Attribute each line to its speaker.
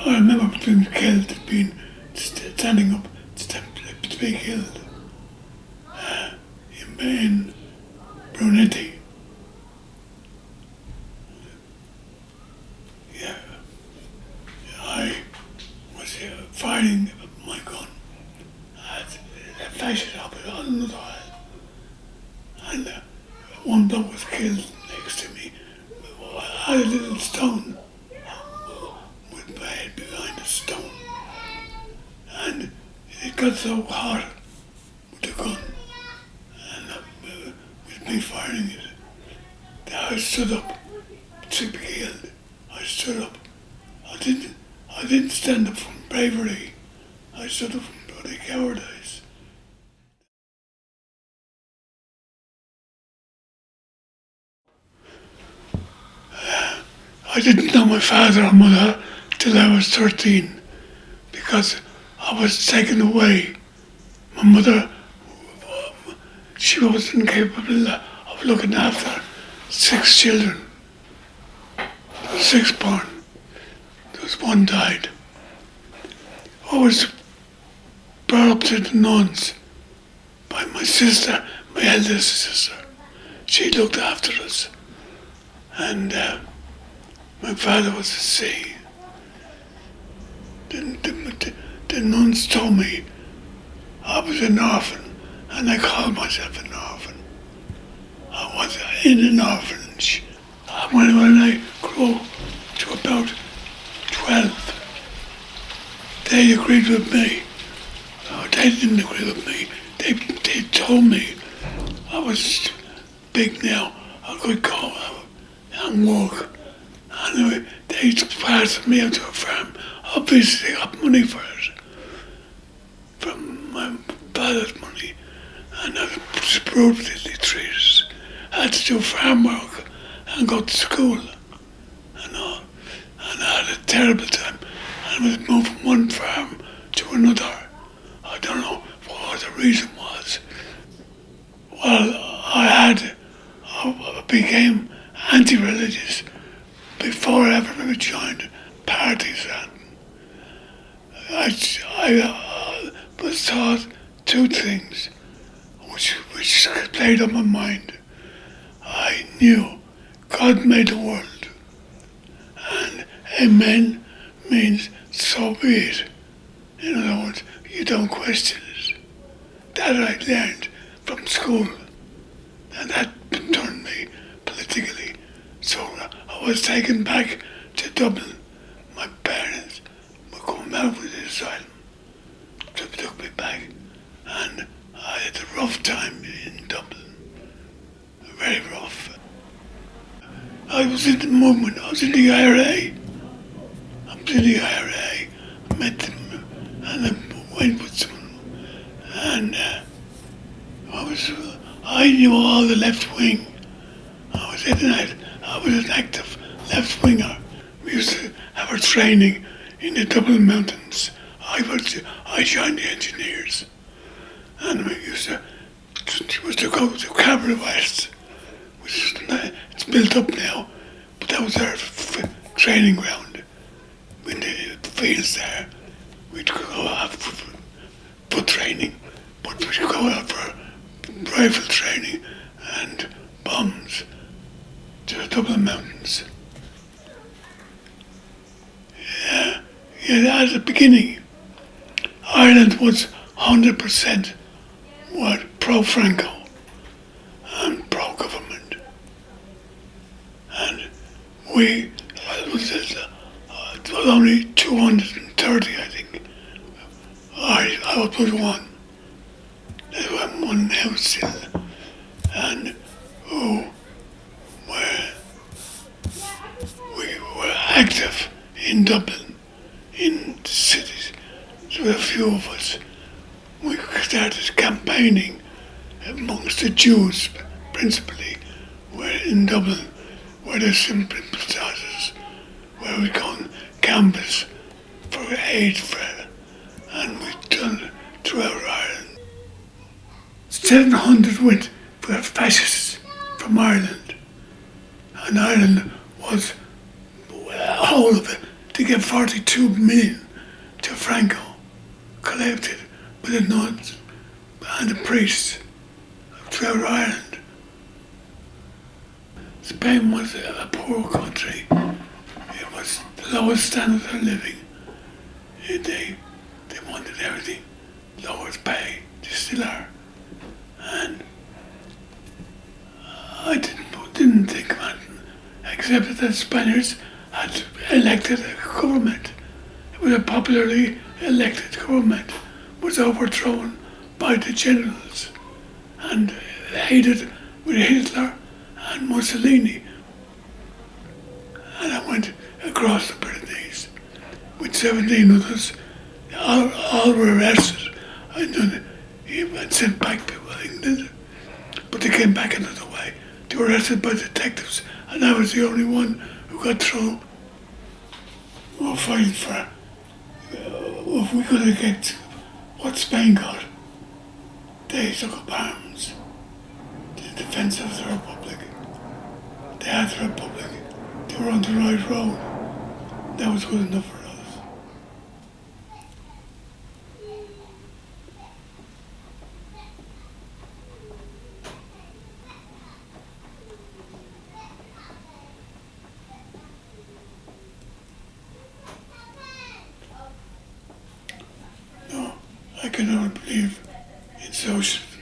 Speaker 1: I remember being killed, being standing up to be killed in Brunetti. Yeah, I was firing my gun at a fascist opposite on another side, and one bloke was killed next to me. I had a little stone with my head behind a stone, and it got so hot with the gun, and with me firing it, that I stood up to be killed. I stood up. I didn't stand up from bravery. I stood up from bloody cowardice. I didn't know my father or mother till I was 13 because I was taken away. My mother, she wasn't capable of looking after 6 children. There were 6 born. There was 1 died. I was brought up to the nuns by my sister, my eldest sister. She looked after us. And my father was at sea. The nuns told me I was an orphan, and I called myself an orphan. I was in an orphanage. When I grew to about 12, they agreed with me. No, they didn't agree with me. They told me I was big now. I could go and work. Anyway, they passed me out to a farm. Obviously, I got money for it from my father's money, and I was brutally treated. I had to do farm work and go to school and all. And I had a terrible time. I was moved from one farm to another. I don't know what the reason was. Well, I became anti-religious before I ever joined parties. I was taught 2 things which played on my mind. I knew God made the world, and amen means so be it. In other words, you don't question it. That I learned from school, and that turned me politically. So I was taken back to Dublin. My parents were coming out with the asylum. So they took me back, and I had a rough time in Dublin. Very rough. I was in the movement. I was in the IRA. I was in the IRA. I met them, and I went with someone, and I knew all the left wing. I was an active left winger. We used to have our training in the Dublin Mountains. I joined the engineers, and we used to go to Cabra West, which is it's built up now, but that was our training ground. In the fields there, we'd go out for training, but we'd go out for rifle training and bombs to the Dublin Mountains. Yeah, at the beginning, Ireland was 100% pro-Franco and pro-government. And it was only 230, I think. I was one. There was one now still, and we were active in Dublin, in the cities. So a few of us, we started campaigning amongst the Jews, principally, where in Dublin, where there's sympathizers, where we go on campus for aid fair, and we've done it throughout Ireland. 700 went for fascists from Ireland, and Ireland was, the whole of it, to get 42 million to Franco, collected by the nuns and the priests throughout Ireland. Spain was a poor country. It was the lowest standard of living. They wanted everything. Lowest pay, they still are. And I didn't think about it, except that the Spaniards had elected a government. It was a popularly elected government, was overthrown by the generals and hated with Hitler and Mussolini. And I went across the Pyrenees with 17 others. All were arrested and sent back to England. But they came back another way. They were arrested by detectives, and I was the only one who got through. We were fighting for if we could get what Spain got. They took up arms. The defence of the Republic. They had the Republic. They were on the right road. That was good enough for us. No, I cannot believe in socialism.